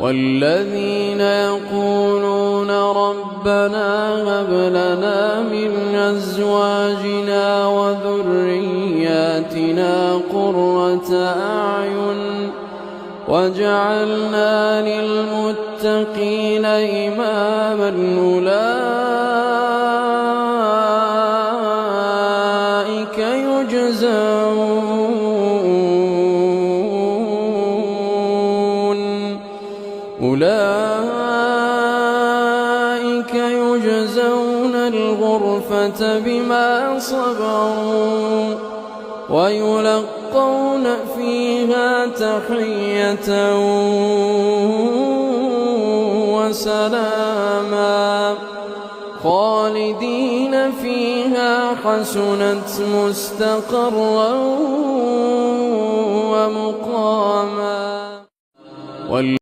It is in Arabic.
والذين يقولون ربنا هب لنا من أزواجنا وذرياتنا قرة أعين واجعلنا للمتقين إماما أولئك يجزون الغرفة بما صبروا ويلقون فيها تحية وسلاما خالدين فيها حسنت مستقرا ومقاما.